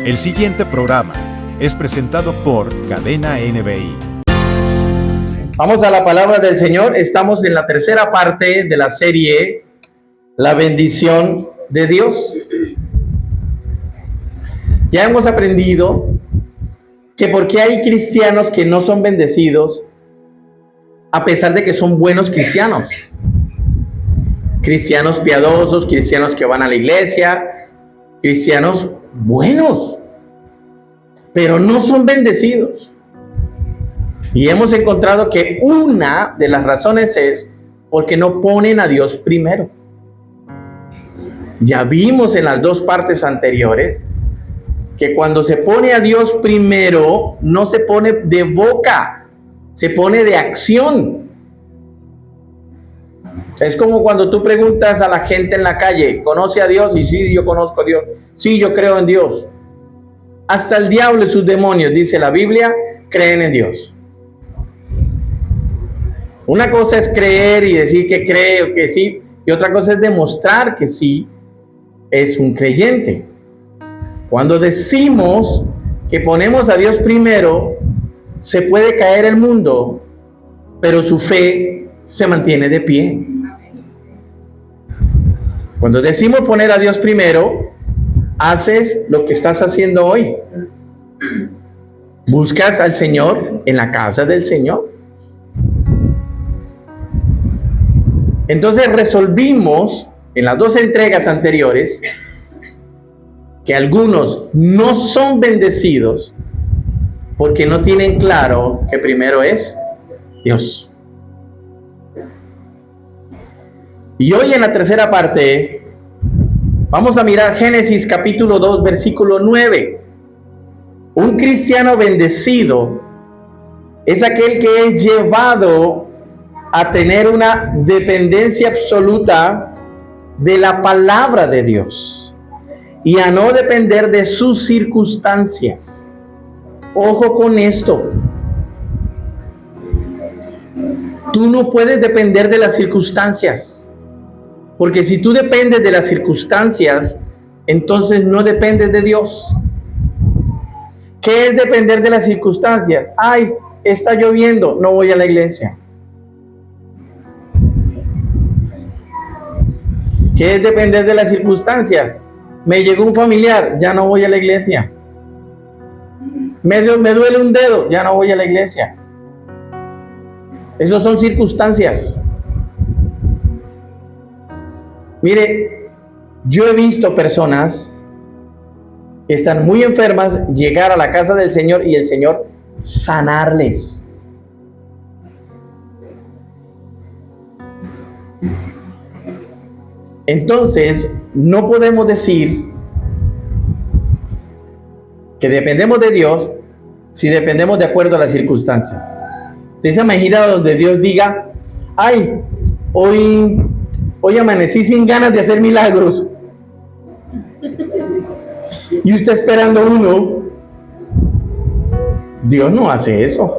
El siguiente programa es presentado por Cadena NBI. Vamos a la palabra del Señor. Estamos en la tercera parte de la serie La bendición de Dios. Ya hemos aprendido que por qué hay cristianos que no son bendecidos a pesar de que son buenos cristianos. Cristianos piadosos, cristianos que van a la iglesia, cristianos buenos, pero no son bendecidos. Y hemos encontrado que una de las razones es porque no ponen a Dios primero. Ya vimos en las dos partes anteriores que cuando se pone a Dios primero, no se pone de boca, se pone de acción. Es como cuando tú preguntas a la gente en la calle, ¿conoce a Dios? Y sí, yo conozco a Dios. Sí, yo creo en Dios. Hasta el diablo y sus demonios, dice la Biblia, creen en Dios. Una cosa es creer y decir que cree o que sí, y otra cosa es demostrar que sí es un creyente. Cuando decimos que ponemos a Dios primero, se puede caer el mundo, pero su fe se mantiene de pie. Cuando decimos poner a Dios primero, haces lo que estás haciendo hoy. Buscas al Señor en la casa del Señor. Entonces resolvimos en las dos entregas anteriores que algunos no son bendecidos porque no tienen claro que primero es Dios. Y hoy en la tercera parte vamos a mirar Génesis capítulo 2 versículo 9. Un cristiano bendecido es aquel que es llevado a tener una dependencia absoluta de la palabra de Dios y a no depender de sus circunstancias. Ojo con esto. Tú no puedes depender de las circunstancias, porque si tú dependes de las circunstancias, entonces no dependes de Dios. ¿Qué es depender de las circunstancias? Ay, está lloviendo, no voy a la iglesia. ¿Qué es depender de las circunstancias? Me llegó un familiar, ya no voy a la iglesia. Me duele un dedo, ya no voy a la iglesia. Esas son circunstancias. Mire, yo he visto personas que están muy enfermas llegar a la casa del Señor y el Señor sanarles. Entonces, no podemos decir que dependemos de Dios si dependemos de acuerdo a las circunstancias. Usted se imagina donde Dios diga, ay, hoy amanecí sin ganas de hacer milagros. Y usted esperando uno. Dios no hace eso.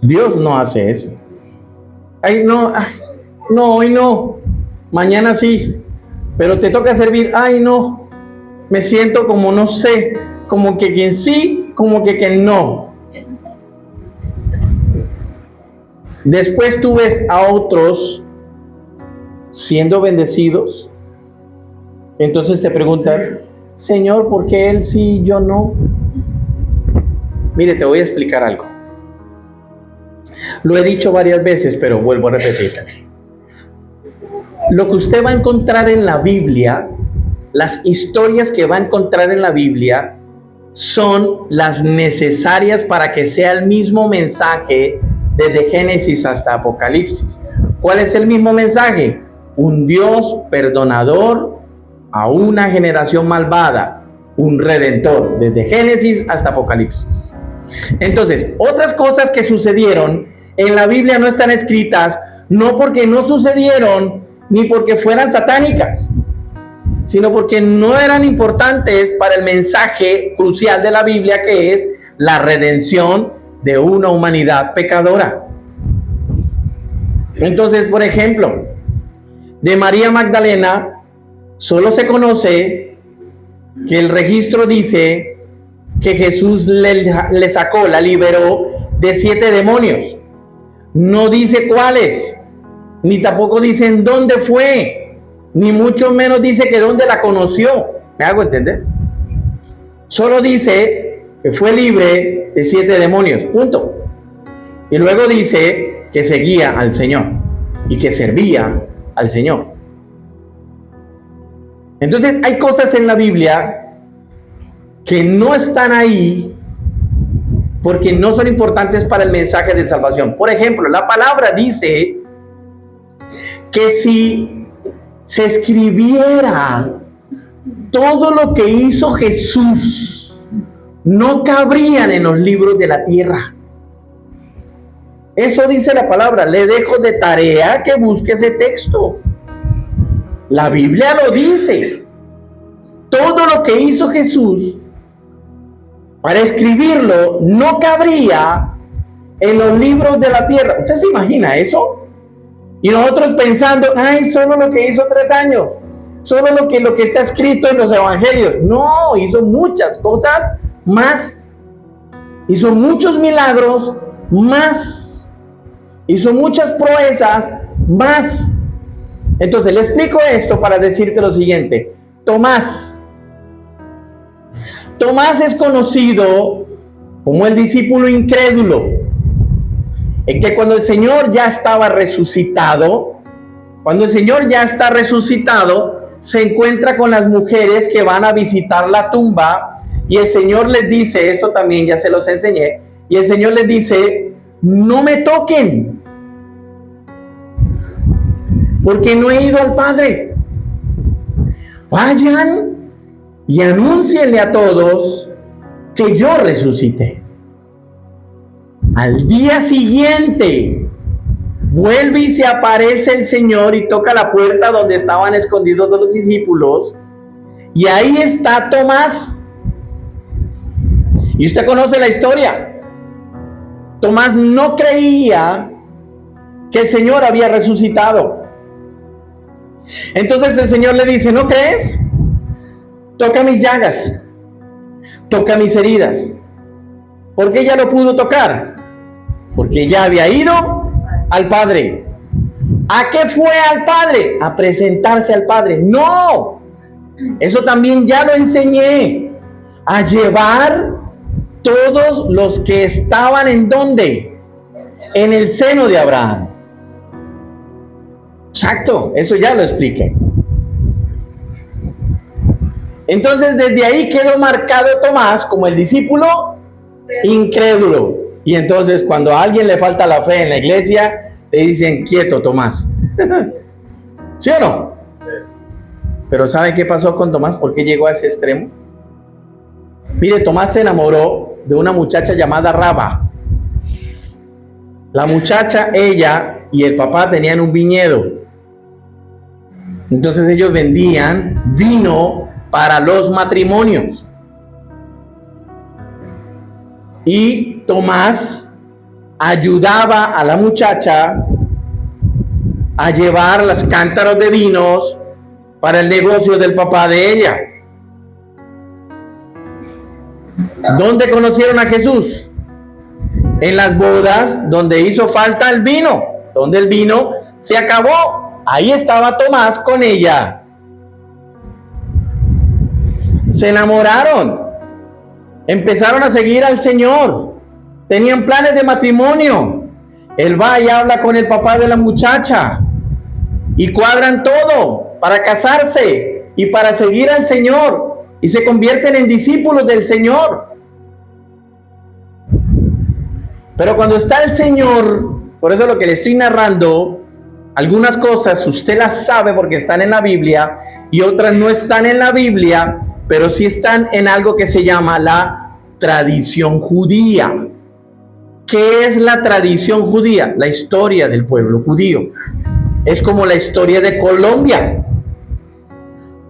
Dios no hace eso. Ay, no, hoy no. Mañana sí. Pero te toca servir. Ay, no. Me siento como no sé. Como que quien sí, como que quien no. Después tú ves a otros siendo bendecidos. Entonces te preguntas, Señor, ¿por qué él sí y yo no? Mire, te voy a explicar algo. Lo he dicho varias veces, pero vuelvo a repetir. Lo que usted va a encontrar en la Biblia, las historias que va a encontrar en la Biblia, son las necesarias para que sea el mismo mensaje desde Génesis hasta Apocalipsis. ¿Cuál es el mismo mensaje? Un Dios perdonador a una generación malvada, un redentor, desde Génesis hasta Apocalipsis. Entonces, otras cosas que sucedieron en la Biblia no están escritas, no porque no sucedieron, ni porque fueran satánicas, sino porque no eran importantes para el mensaje crucial de la Biblia, que es la redención de una humanidad pecadora. Entonces, por ejemplo, de María Magdalena Solo se que el registro dice que Jesús le sacó, la liberó de 7 demonios. No dice cuáles, ni tampoco dice en dónde fue, ni mucho menos dice que dónde la conoció. ¿Me hago entender? Solo dice que fue libre de 7 demonios, punto. Y luego dice que seguía al Señor y que servía al Señor. Entonces hay cosas en la Biblia que no están ahí porque no son importantes para el mensaje de salvación. Por ejemplo, la palabra dice que si se escribiera todo lo que hizo Jesús, no cabrían en los libros de la tierra. Eso dice la palabra. Le dejo de tarea que busque ese texto. La Biblia lo dice. Todo lo que hizo Jesús, para escribirlo, no cabría en los libros de la tierra. ¿Usted se imagina eso? Y nosotros pensando, ay, solo lo que hizo 3 años, solo lo que está escrito en los evangelios. No, hizo muchas cosas más. Hizo muchos milagros más. Hizo muchas proezas más. Entonces le explico esto para decirte lo siguiente. Tomás es conocido como el discípulo incrédulo, en que cuando el Señor ya estaba resucitado, se encuentra con las mujeres que van a visitar la tumba, y el Señor les dice, esto también ya se los enseñé, y el Señor les dice, no me toquen, porque no he ido al Padre. Vayan y anúncienle a todos que yo resucité. Al día siguiente, vuelve y se aparece el Señor y toca la puerta donde estaban escondidos los discípulos. Y ahí está Tomás. Y usted conoce la historia. Tomás no creía que el Señor había resucitado. Entonces el Señor le dice, ¿no crees? Toca mis llagas, toca mis heridas. ¿Por qué ya lo pudo tocar? Porque ya había ido al Padre. ¿A qué fue al Padre? A presentarse al Padre. No, eso también ya lo enseñé. A llevar todos los que estaban en ¿dónde? En el seno de Abraham. Exacto, eso ya lo expliqué. Entonces desde ahí quedó marcado Tomás como el discípulo incrédulo. Y entonces cuando a alguien le falta la fe en la iglesia, le dicen, quieto Tomás. ¿Sí o no? Pero ¿sabe qué pasó con Tomás? ¿Por qué llegó a ese extremo? Mire, Tomás se enamoró de una muchacha llamada Raba. La muchacha, ella y el papá tenían un viñedo. Entonces ellos vendían vino para los matrimonios. Y Tomás ayudaba a la muchacha a llevar los cántaros de vinos para el negocio del papá de ella. ¿Dónde conocieron a Jesús? En las bodas donde hizo falta el vino, donde el vino se acabó. Ahí estaba Tomás con ella. Se enamoraron, empezaron a seguir al Señor, tenían planes de matrimonio. Él va y habla con el papá de la muchacha y cuadran todo para casarse y para seguir al Señor, y se convierten en discípulos del Señor. Pero cuando está el Señor, por eso lo que le estoy narrando, algunas cosas usted las sabe porque están en la Biblia y otras no están en la Biblia, pero sí están en algo que se llama la tradición judía. ¿Qué es la tradición judía? La historia del pueblo judío. Es como la historia de Colombia.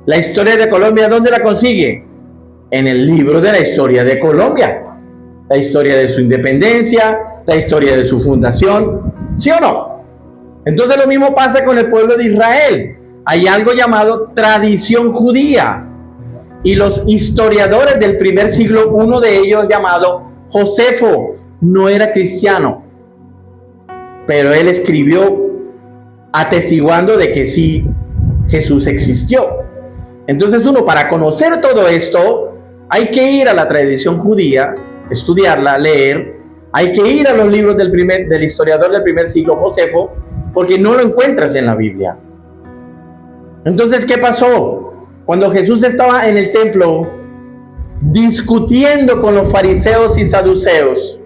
La historia de Colombia, ¿dónde la consigue? En el libro de la historia de Colombia. La historia de su independencia, la historia de su fundación. ¿Sí o no? Entonces lo mismo pasa con el pueblo de Israel. hay algo llamado tradición judía. Y los historiadores del primer siglo, uno de ellos llamado Josefo, no era cristiano, pero él escribió atestiguando de que sí, Jesús existió. Entonces uno, para conocer todo esto, hay que ir a la tradición judía, estudiarla, leer. Hay que ir a los libros del historiador del primer siglo, Josefo, porque no lo encuentras en la Biblia. Entonces, ¿qué pasó? Cuando Jesús estaba en el templo discutiendo con los fariseos y saduceos,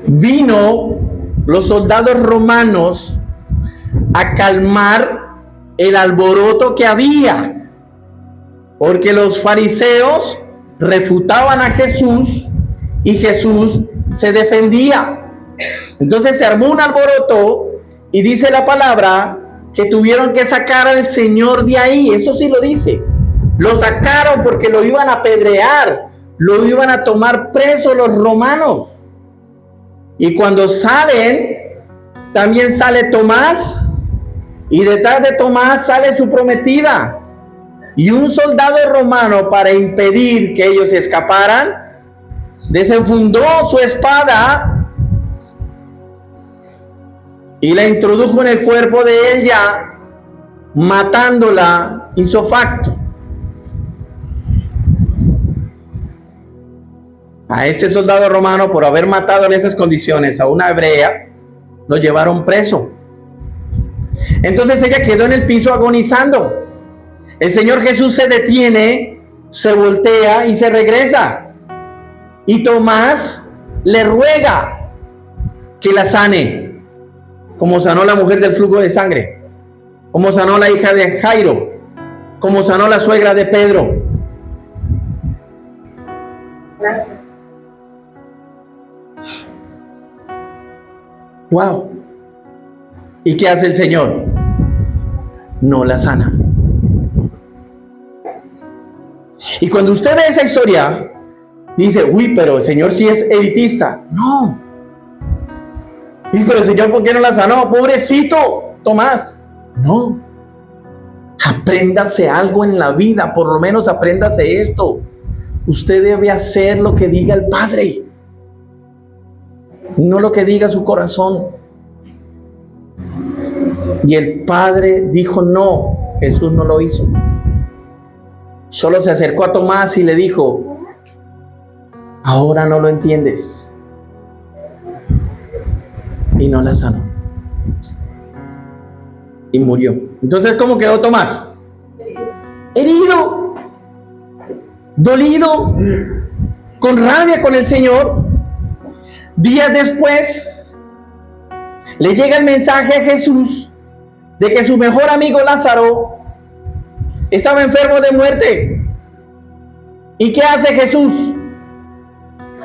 vino los soldados romanos a calmar el alboroto que había, porque los fariseos refutaban a Jesús y Jesús se defendía. Entonces se armó un alboroto y dice la palabra que tuvieron que sacar al Señor de ahí. Eso sí lo dice. Lo sacaron porque lo iban a apedrear, lo iban a tomar preso los romanos. Y cuando salen, también sale Tomás, y detrás de Tomás sale su prometida. Y un soldado romano, para impedir que ellos escaparan, desenfundó su espada y la introdujo en el cuerpo de ella, matándola ipso facto. A este soldado romano, por haber matado en esas condiciones a una hebrea, lo llevaron preso. Entonces ella quedó en el piso agonizando. El Señor Jesús se detiene, se voltea y se regresa. Y Tomás le ruega que la sane, como sanó la mujer del flujo de sangre, como sanó la hija de Jairo, como sanó la suegra de Pedro. Gracias. Wow. ¿Y qué hace el Señor? No la sana. Y cuando usted ve esa historia, dice, uy, pero el Señor sí es elitista. No. Y pero el Señor, ¿por qué no la sanó? Pobrecito Tomás. No. Apréndase algo en la vida, por lo menos apréndase esto. Usted debe hacer lo que diga el Padre, no lo que diga su corazón. Y el Padre dijo no. Jesús no lo hizo. Solo se acercó a Tomás y le dijo, ahora no lo entiendes. Y no la sanó. Y murió. Entonces, ¿cómo quedó Tomás? Herido, dolido, con rabia con el Señor. Días después, le llega el mensaje a Jesús de que su mejor amigo Lázaro estaba enfermo de muerte. ¿Y qué hace Jesús?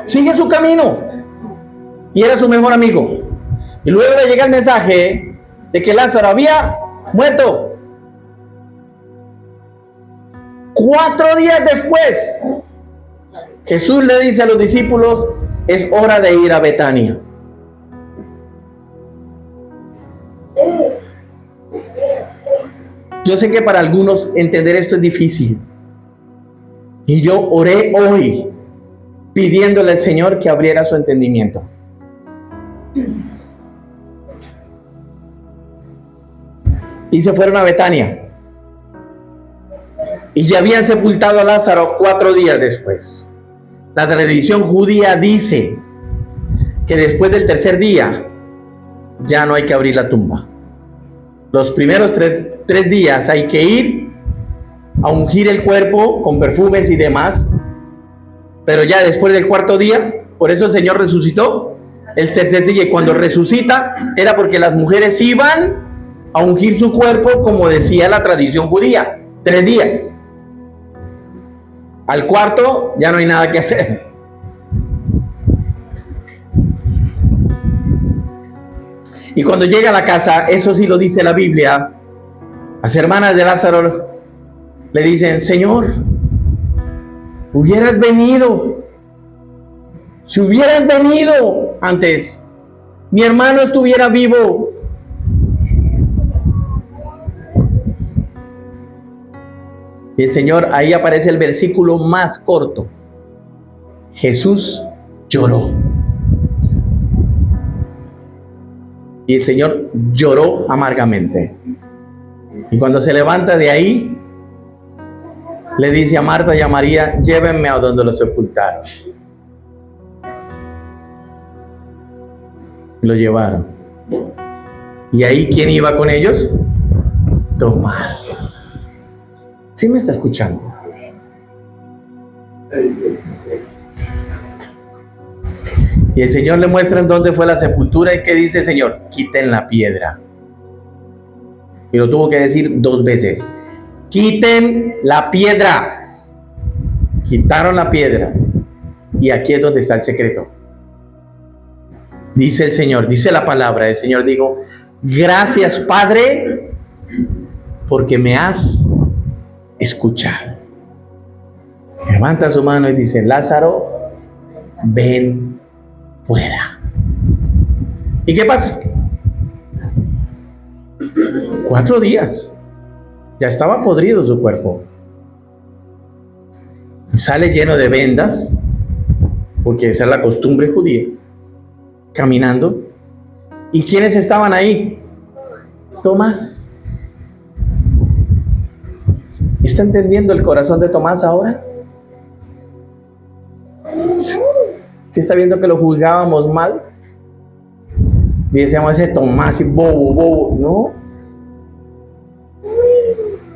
Sigue su camino. Y era su mejor amigo. Y luego le llega el mensaje de que Lázaro había muerto. 4 días después, Jesús le dice a los discípulos, es hora de ir a Betania. Yo sé que para algunos entender esto es difícil. Y yo oré hoy pidiéndole al Señor que abriera su entendimiento. Y se fueron a Betania. Y ya habían sepultado a Lázaro 4 días después. La tradición judía dice que después del tercer día ya no hay que abrir la tumba. Los primeros 3 días hay que ir a ungir el cuerpo con perfumes y demás. Pero ya después del 4.º día, por eso el Señor resucitó el tercer día. Y cuando resucita era porque las mujeres iban a ungir su cuerpo, como decía la tradición judía, 3 días. Al 4.º ya no hay nada que hacer. Y cuando llega a la casa, eso sí lo dice la Biblia, las hermanas de Lázaro le dicen, Señor, hubieras venido. Si hubieras venido antes, mi hermano estuviera vivo. Y el Señor, ahí aparece el versículo más corto. Jesús lloró. Y el Señor lloró amargamente. Y cuando se levanta de ahí, le dice a Marta y a María, llévenme a donde lo sepultaron. Lo llevaron. ¿Y ahí quién iba con ellos? Tomás. ¿Sí me está escuchando? Y el Señor le muestra en dónde fue la sepultura. ¿Y qué dice el Señor? Quiten la piedra. Y lo tuvo que decir 2 veces. Quiten la piedra. Quitaron la piedra. Y aquí es donde está el secreto. Dice el Señor, dice la palabra. El Señor dijo, gracias Padre, porque me has escuchado. Levanta su mano y dice, Lázaro, ven fuera. ¿Y qué pasa? 4 días. Ya estaba podrido su cuerpo. Sale lleno de vendas, porque esa es la costumbre judía, caminando. ¿Y quiénes estaban ahí? Tomás. ¿Está entendiendo el corazón de Tomás ahora? ¿Sí está viendo que lo juzgábamos mal? Y decíamos ese Tomás y bobo, ¿no?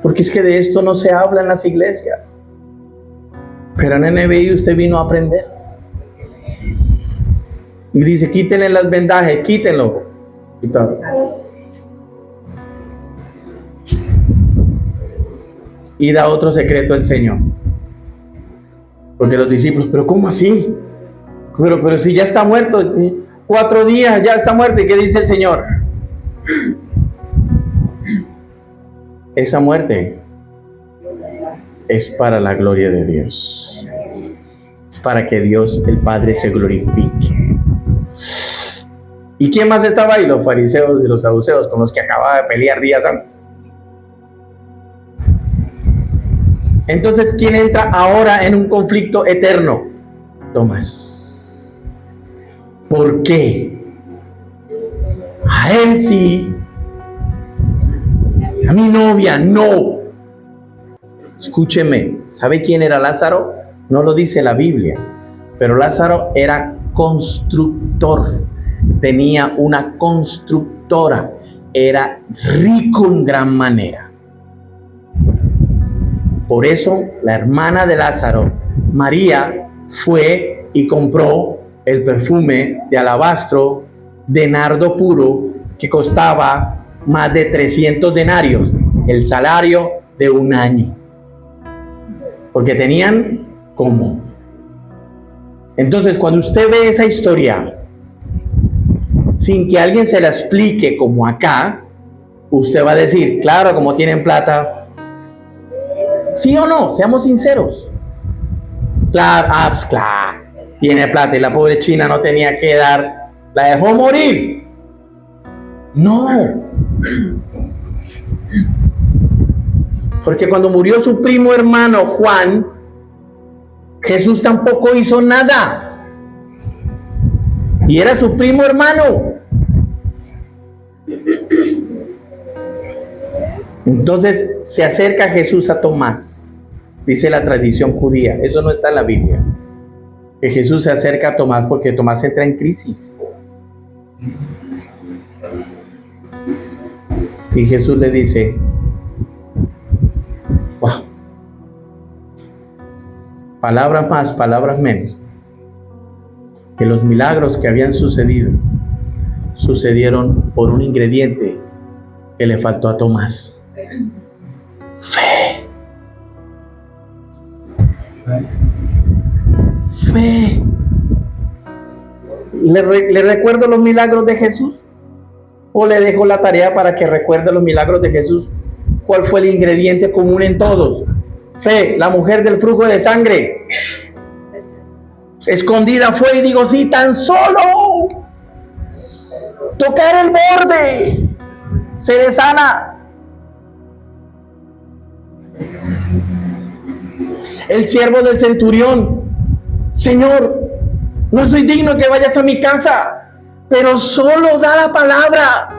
Porque es que de esto no se habla en las iglesias. Pero en NBI usted vino a aprender. Y dice, quítenle las vendajes, quítenlo. Quítalo. Y da otro secreto el Señor. Porque los discípulos, pero ¿cómo así? Pero si ya está muerto, 4 días, ya está muerto. ¿Y qué dice el Señor? Esa muerte es para la gloria de Dios. Es para que Dios, el Padre, se glorifique. ¿Y quién más estaba ahí? Los fariseos y los saduceos, con los que acababa de pelear días antes. Entonces, ¿quién entra ahora en un conflicto eterno? Tomás. ¿Por qué? A él sí. A mi novia no. Escúcheme, ¿sabe quién era Lázaro? No lo dice la Biblia, pero Lázaro era constructor. Tenía una constructora. Era rico en gran manera. Por eso la hermana de Lázaro, María, fue y compró el perfume de alabastro de nardo puro que costaba más de 300 denarios, el salario de un año. Porque tenían cómo. Entonces, cuando usted ve esa historia, sin que alguien se la explique como acá, usted va a decir, claro, como tienen plata. ¿Sí o no? Seamos sinceros. Claro, pues claro, tiene plata y la pobre china no tenía que dar, la dejó morir. No. Porque cuando murió su primo hermano Juan, Jesús tampoco hizo nada. Y era su primo hermano. Entonces se acerca Jesús a Tomás, dice la tradición judía, eso no está en la Biblia, que Jesús se acerca a Tomás porque Tomás entra en crisis. Y Jesús le dice, wow, palabras más, palabras menos, que los milagros que habían sucedido, sucedieron por un ingrediente que le faltó a Tomás. Fe. Fe. ¿Le recuerdo los milagros de Jesús? ¿O le dejo la tarea para que recuerde los milagros de Jesús? ¿Cuál fue el ingrediente común en todos? Fe. La mujer del flujo de sangre, escondida fue y digo, sí, tan solo tocar el borde, se sana. El siervo del centurión: Señor, no soy digno que vayas a mi casa, pero solo da la palabra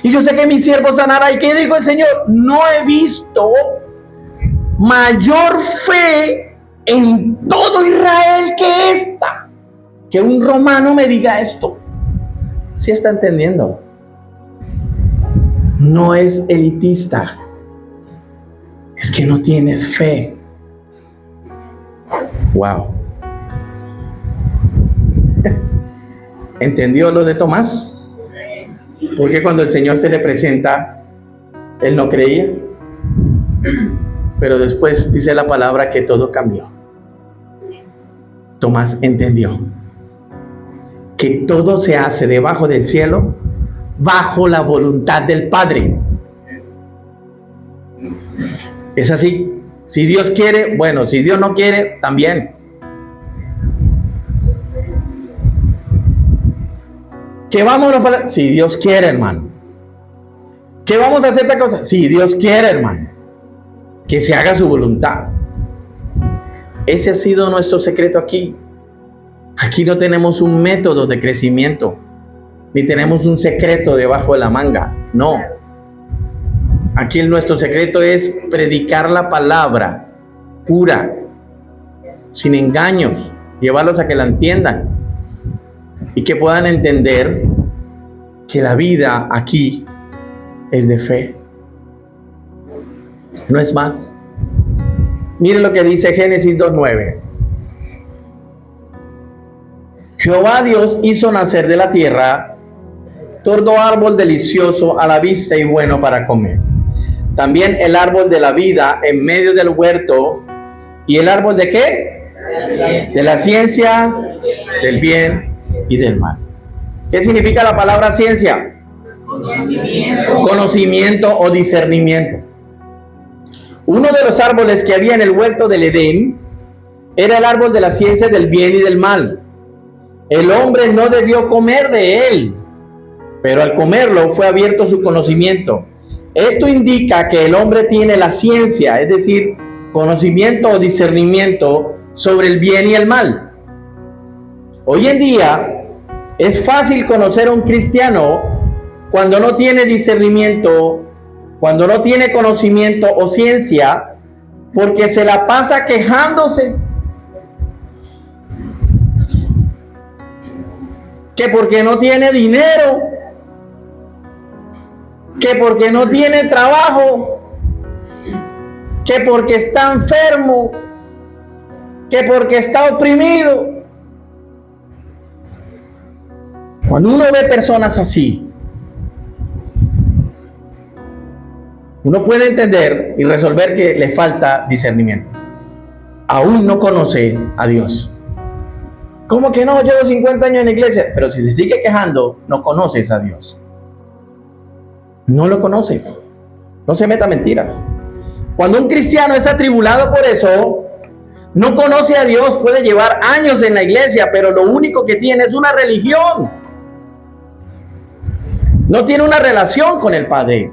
y yo sé que mi siervo sanará. ¿Y qué dijo el Señor? No he visto mayor fe en todo Israel que esta. Que un romano me diga esto. ¿Sí está entendiendo? No es elitista, es que no tienes fe. Wow. ¿Entendió lo de Tomás? Porque cuando el Señor se le presenta, él no creía. Pero después dice la palabra que todo cambió. Tomás entendió que todo se hace debajo del cielo, bajo la voluntad del Padre. Es así. Si Dios quiere, bueno, si Dios no quiere, también. ¿Qué vamos a hacer? Si Dios quiere, hermano. ¿Qué vamos a hacer esta cosa? Si Dios quiere, hermano. Que se haga su voluntad. Ese ha sido nuestro secreto aquí. Aquí no tenemos un método de crecimiento, ni tenemos un secreto debajo de la manga. No. Aquí nuestro secreto es predicar la palabra pura, sin engaños, llevarlos a que la entiendan y que puedan entender que la vida aquí es de fe. No es más. Mire lo que dice Génesis 2:9. Jehová Dios hizo nacer de la tierra todo árbol delicioso a la vista y bueno para comer. También el árbol de la vida en medio del huerto. ¿Y el árbol de qué? De la ciencia, del bien y del mal. ¿Qué significa la palabra ciencia? Conocimiento o discernimiento. Uno de los árboles que había en el huerto del Edén era el árbol de la ciencia del bien y del mal. El hombre no debió comer de él, pero al comerlo fue abierto su conocimiento. Esto indica que el hombre tiene la ciencia, es decir, conocimiento o discernimiento sobre el bien y el mal. Hoy en día es fácil conocer a un cristiano cuando no tiene discernimiento, cuando no tiene conocimiento o ciencia, porque se la pasa quejándose. Que porque no tiene dinero, que porque no tiene trabajo, que porque está enfermo, que porque está oprimido. Cuando uno ve personas así, uno puede entender y resolver que le falta discernimiento. Aún no conoce a Dios. ¿Cómo que no? Llevo 50 años en la iglesia. Pero si se sigue quejando, no conoces a Dios. No lo conoces. No se meta mentiras. Cuando un cristiano es atribulado por eso, no conoce a Dios, puede llevar años en la iglesia, pero lo único que tiene es una religión. No tiene una relación con el Padre.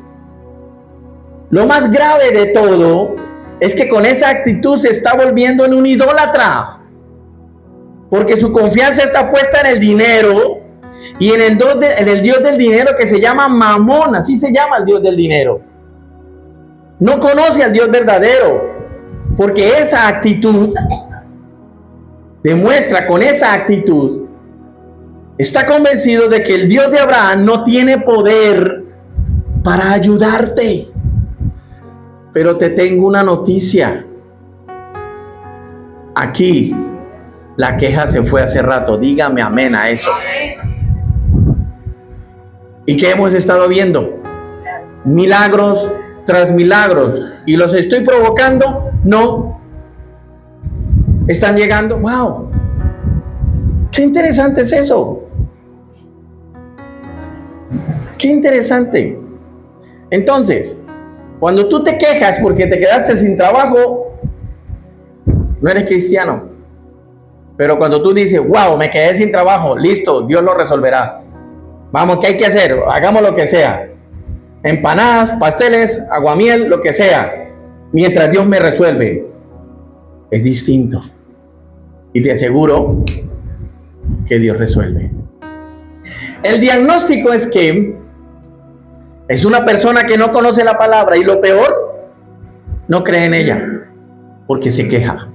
Lo más grave de todo es que con esa actitud se está volviendo en un idólatra. Porque su confianza está puesta en el dinero y en el Dios del dinero que se llama Mamón, así se llama el Dios del dinero. No conoce al Dios verdadero, porque esa actitud demuestra, con esa actitud, está convencido de que el Dios de Abraham no tiene poder para ayudarte. Pero te tengo una noticia. Aquí la queja se fue hace rato. Dígame amén a eso. ¿Y qué hemos estado viendo? Milagros tras milagros. ¿Y los estoy provocando? No. ¿Están llegando? ¡Wow! ¡Qué interesante es eso! ¡Qué interesante! Entonces, cuando tú te quejas porque te quedaste sin trabajo, no eres cristiano. Pero cuando tú dices, wow, me quedé sin trabajo, listo, Dios lo resolverá. Vamos, ¿qué hay que hacer? Hagamos lo que sea. Empanadas, pasteles, aguamiel, lo que sea. Mientras Dios me resuelve. Es distinto. Y te aseguro que Dios resuelve. El diagnóstico es que es una persona que no conoce la palabra y lo peor, no cree en ella porque se queja.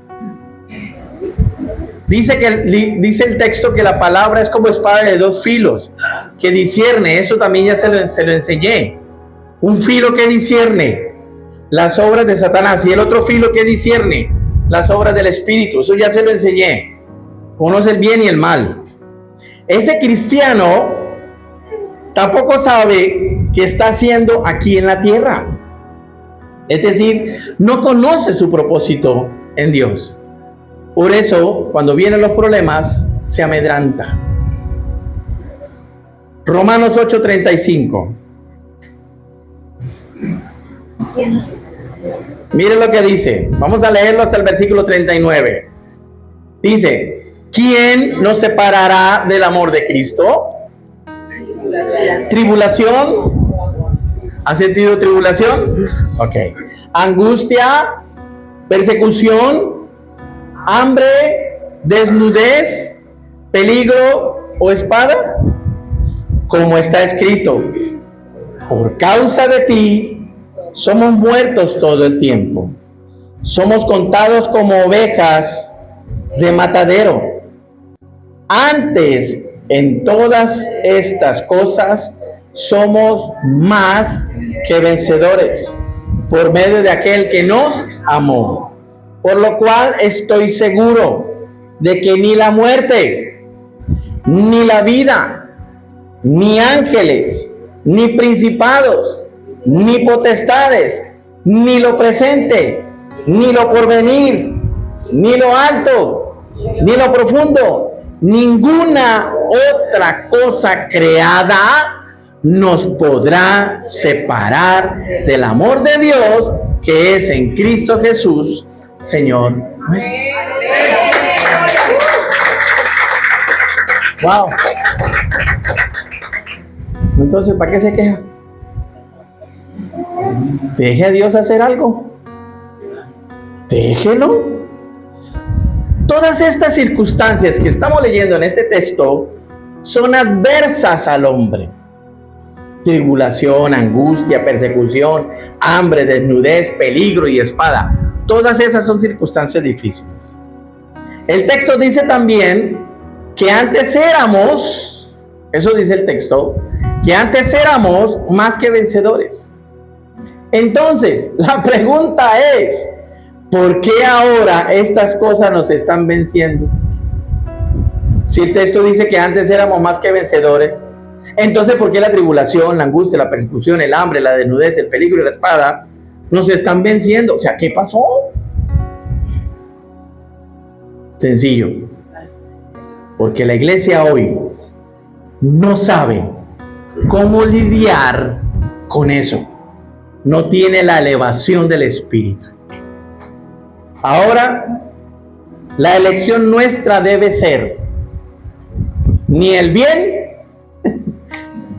Dice el texto que la palabra es como espada de dos filos, que discierne. Eso también ya se lo enseñé. Un filo que discierne las obras de Satanás y el otro filo que discierne las obras del Espíritu. Eso ya se lo enseñé. Conoce el bien y el mal. Ese cristiano tampoco sabe qué está haciendo aquí en la tierra. Es decir, no conoce su propósito en Dios. Por eso, cuando vienen los problemas, se amedranta. Romanos 8:35. Miren lo que dice. Vamos a leerlo hasta el versículo 39. Dice: ¿quién nos separará del amor de Cristo? ¿Tribulación? ¿Has sentido tribulación? Ok. ¿Angustia? ¿Persecución? ¿Hambre? ¿Desnudez? ¿Peligro o espada? Como está escrito: por causa de ti somos muertos todo el tiempo. Somos contados como ovejas de matadero. Antes, en todas estas cosas, somos más que vencedores por medio de aquel que nos amó. Por lo cual estoy seguro de que ni la muerte, ni la vida, ni ángeles, ni principados, ni potestades, ni lo presente, ni lo porvenir, ni lo alto, ni lo profundo, ninguna otra cosa creada nos podrá separar del amor de Dios que es en Cristo Jesús, Señor nuestro. Wow. Entonces, ¿para qué se queja? Deje a Dios hacer algo. Déjelo. Todas estas circunstancias que estamos leyendo en este texto son adversas al hombre. Tribulación, angustia, persecución, hambre, desnudez, peligro y espada. Todas esas son circunstancias difíciles. El texto dice también que antes éramos, eso dice el texto, que antes éramos más que vencedores. Entonces, la pregunta es, ¿por qué ahora estas cosas nos están venciendo? Si el texto dice que antes éramos más que vencedores, entonces ¿por qué la tribulación, la angustia, la persecución, el hambre, la desnudez, el peligro y la espada nos están venciendo? O sea, ¿qué pasó? Sencillo. Porque la iglesia hoy no sabe cómo lidiar con eso. No tiene la elevación del Espíritu. Ahora, la elección nuestra debe ser ni el bien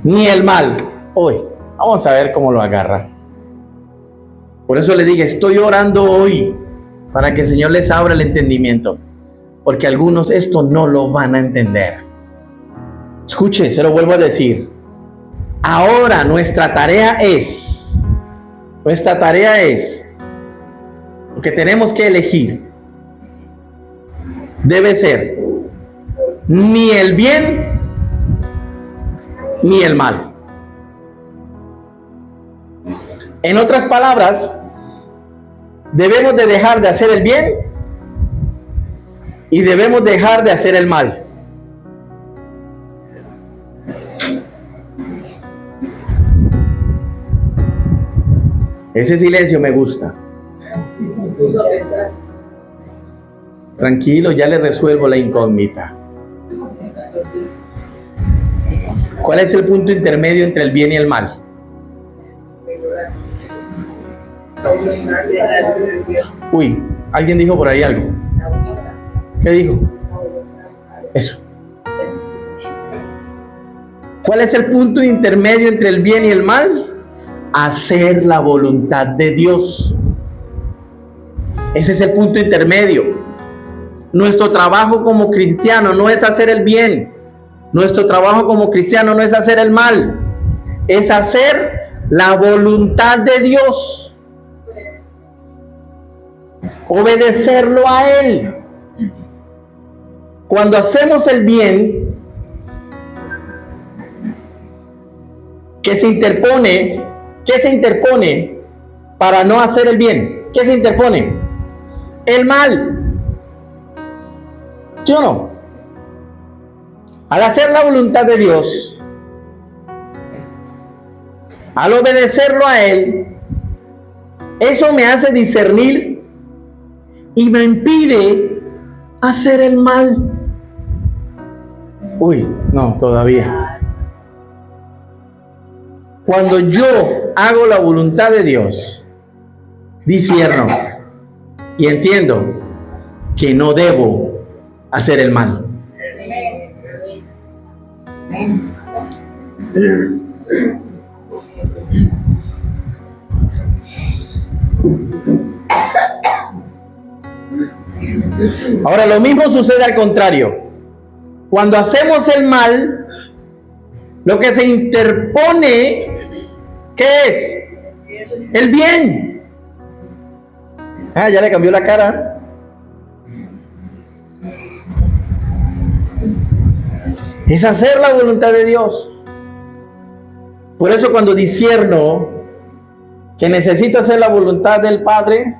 ni el mal. Hoy, vamos a ver cómo lo agarra. Por eso le dije, estoy orando hoy para que el Señor les abra el entendimiento, porque algunos esto no lo van a entender. Escuche, se lo vuelvo a decir. Ahora nuestra tarea es, lo que tenemos que elegir debe ser ni el bien ni el mal. En otras palabras, debemos de dejar de hacer el bien y debemos dejar de hacer el mal. Ese silencio me gusta. Tranquilo, ya le resuelvo la incógnita. ¿Cuál es el punto intermedio entre el bien y el mal? Uy, alguien dijo por ahí algo. ¿Qué dijo? Eso. ¿Cuál es el punto intermedio entre el bien y el mal? Hacer la voluntad de Dios. Ese es el punto intermedio. Nuestro trabajo como cristiano no es hacer el bien. Nuestro trabajo como cristiano no es hacer el mal. Es hacer la voluntad de Dios. Obedecerlo a Él. Cuando hacemos el bien, ¿qué se interpone? ¿Qué se interpone para no hacer el bien? ¿Qué se interpone? El mal. ¿Sí o no? Al hacer la voluntad de Dios, al obedecerlo a Él, eso me hace discernir y me impide hacer el mal. Uy, no, todavía. Cuando yo hago la voluntad de Dios, discierno y entiendo que no debo hacer el mal. Ahora lo mismo sucede al contrario. Cuando hacemos el mal, lo que se interpone, ¿qué es? El bien. Ah, ya le cambió la cara. Es hacer la voluntad de Dios. Por eso cuando discierno que necesito hacer la voluntad del Padre,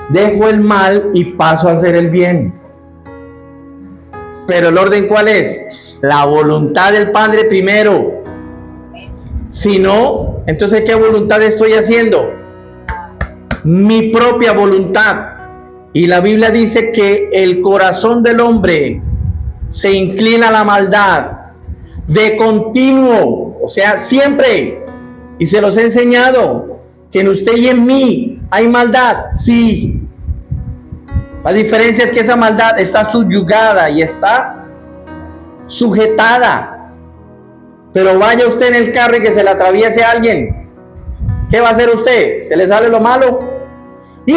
dejo el mal y paso a hacer el bien. Pero el orden, ¿cuál es? La voluntad del Padre primero. Si no, entonces ¿qué voluntad estoy haciendo? Mi propia voluntad. Y la Biblia dice que el corazón del hombre se inclina a la maldad de continuo, o sea, siempre. Y se los he enseñado que en usted y en mí hay maldad, sí. La diferencia es que esa maldad está subyugada y está sujetada. Pero vaya usted en el carro y que se le atraviese a alguien, ¿qué va a hacer usted? ¿Se le sale lo malo? Y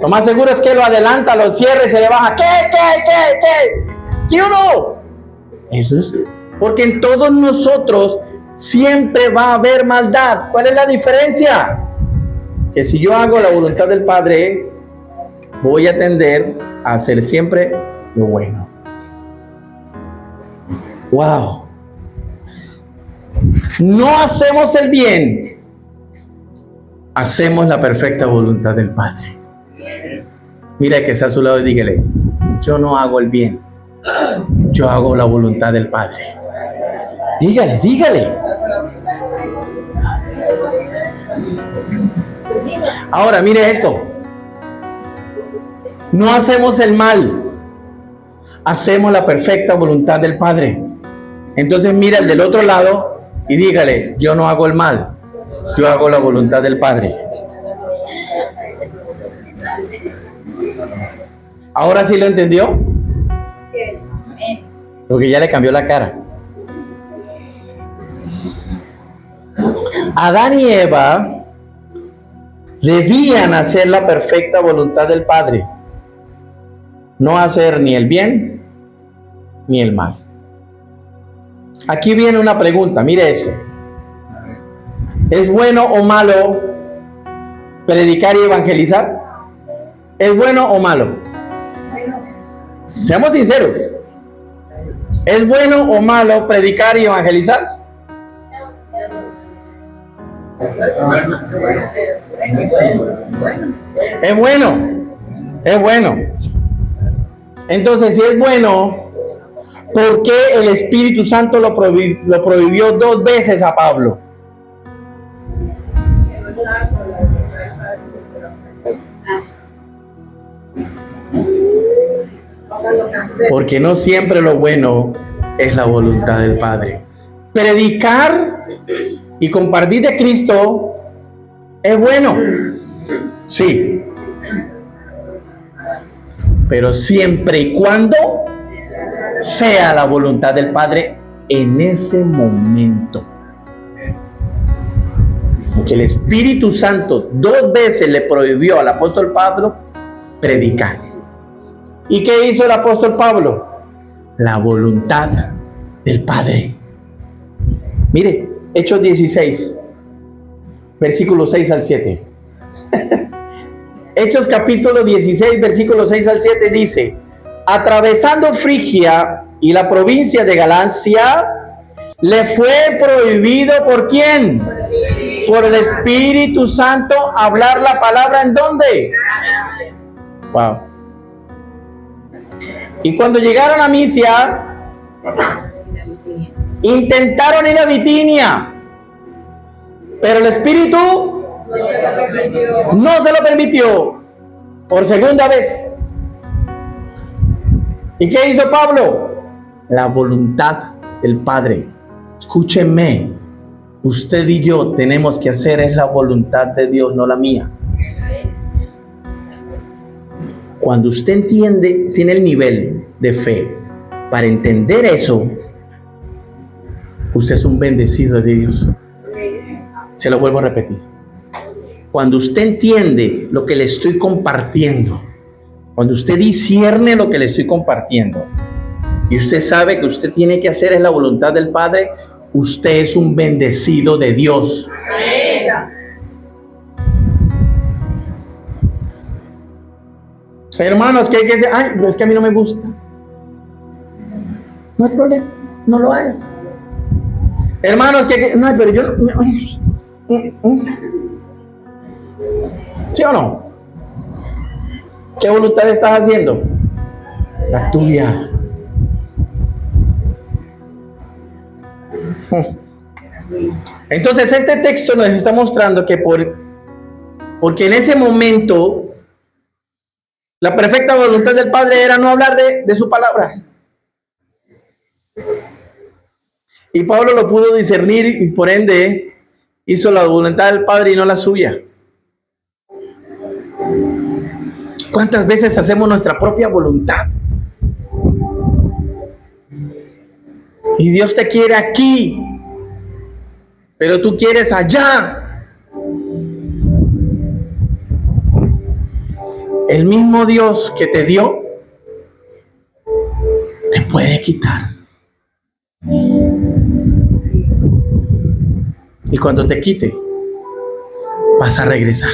lo más seguro es que lo adelanta, lo cierra y se le baja. ¿Qué? ¿Sí o no? Eso es porque en todos nosotros siempre va a haber maldad. ¿Cuál es la diferencia? Que si yo hago la voluntad del Padre, voy a tender a hacer siempre lo bueno. Wow. No hacemos el bien, hacemos la perfecta voluntad del Padre. Mira que está a su lado y dígale: yo no hago el bien, yo hago la voluntad del Padre. Dígale. Ahora mire esto. No hacemos el mal, hacemos la perfecta voluntad del Padre. Entonces mira el del otro lado y dígale: yo no hago el mal, yo hago la voluntad del Padre. ¿Ahora sí lo entendió? Porque ya le cambió la cara. Adán y Eva debían hacer la perfecta voluntad del Padre, no hacer ni el bien ni el mal. Aquí viene una pregunta, mire esto. ¿Es bueno o malo predicar y evangelizar? ¿Es bueno o malo? Seamos sinceros. ¿Es bueno o malo predicar y evangelizar? Es bueno. Entonces, si es bueno, ¿por qué el Espíritu Santo lo prohibió 2 veces a Pablo? Porque no siempre lo bueno es la voluntad del Padre. Predicar y compartir de Cristo es bueno, sí, pero siempre y cuando sea la voluntad del Padre en ese momento. Porque el Espíritu Santo 2 veces le prohibió al apóstol Pablo predicar. ¿Y qué hizo el apóstol Pablo? La voluntad del Padre. Mire, Hechos 16, versículos 6 al 7. Hechos capítulo 16, versículos 6 al 7 dice: atravesando Frigia y la provincia de Galacia, le fue prohibido, ¿por quién? Por el Espíritu Santo, hablar la palabra, ¿en dónde? Wow. Y cuando llegaron a Misia, intentaron ir a Bitinia, pero el Espíritu no se lo permitió por segunda vez. ¿Y qué hizo Pablo? La voluntad del Padre. Escúcheme, usted y yo tenemos que hacer es la voluntad de Dios, no la mía. Cuando usted entiende, tiene el nivel de fe para entender eso, usted es un bendecido de Dios. Se lo vuelvo a repetir. Cuando usted entiende lo que le estoy compartiendo, cuando usted discierne lo que le estoy compartiendo, y usted sabe que usted tiene que hacer es la voluntad del Padre, usted es un bendecido de Dios. Hermanos, que hay que decir, ay, pero es que a mí no me gusta. No hay problema, no lo hagas. Hermanos, que no, pero yo no. ¿Sí o no? ¿Qué voluntad estás haciendo? La tuya. Entonces este texto nos está mostrando que porque en ese momento la perfecta voluntad del Padre era no hablar de su palabra. Y Pablo lo pudo discernir y por ende hizo la voluntad del Padre y no la suya. ¿Cuántas veces hacemos nuestra propia voluntad? Y Dios te quiere aquí, pero tú quieres allá. El mismo Dios que te dio, te puede quitar. Y cuando te quite, vas a regresar.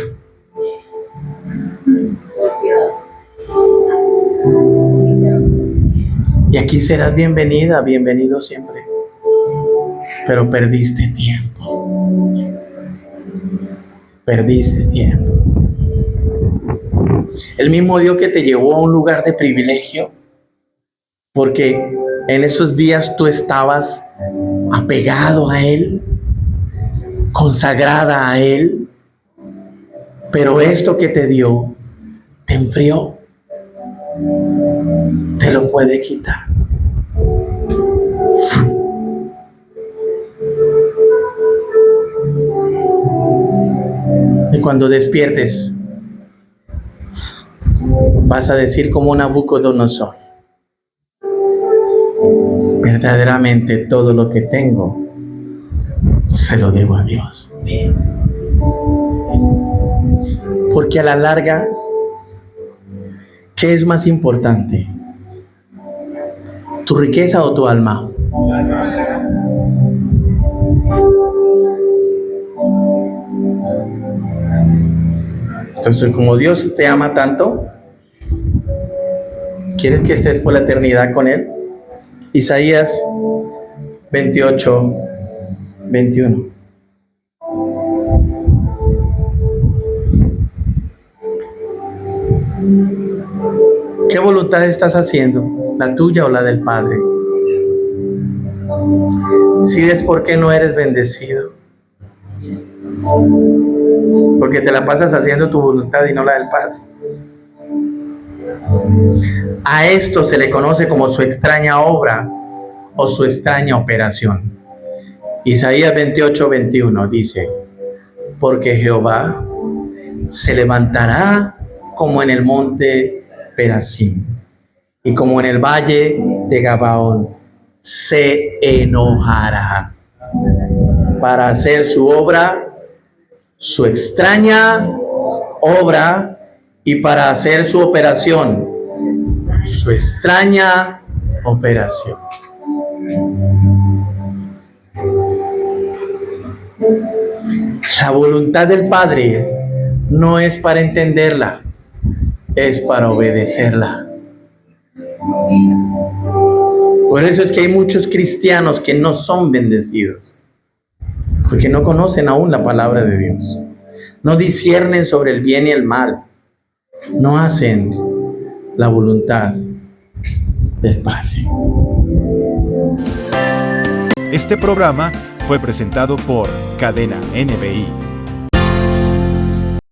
Y aquí serás bienvenida, bienvenido siempre. Pero perdiste tiempo. Perdiste tiempo. El mismo Dios que te llevó a un lugar de privilegio, porque en esos días tú estabas apegado a Él, consagrada a Él, pero esto que te dio te enfrió, te lo puede quitar. Y cuando despiertes, vas a decir como Nabucodonosor: verdaderamente todo lo que tengo se lo debo a Dios. Porque a la larga, ¿qué es más importante? ¿Tu riqueza o tu alma? Entonces, como Dios te ama tanto, ¿quieres que estés por la eternidad con Él? Isaías 28, 21. ¿Qué voluntad estás haciendo? ¿La tuya o la del Padre? Si es porque no eres bendecido, porque te la pasas haciendo tu voluntad y no la del Padre. A esto se le conoce como su extraña obra o su extraña operación. Isaías 28, 21 dice: porque Jehová se levantará como en el monte Perasim y como en el valle de Gabaón se enojará para hacer su obra, su extraña obra, y para hacer su operación, su extraña operación. La voluntad del Padre no es para entenderla, es para obedecerla. Por eso es que hay muchos cristianos que no son bendecidos, porque no conocen aún la palabra de Dios, no disciernen sobre el bien y el mal, no hacen la voluntad del Padre. Este programa fue presentado por Cadena NBI.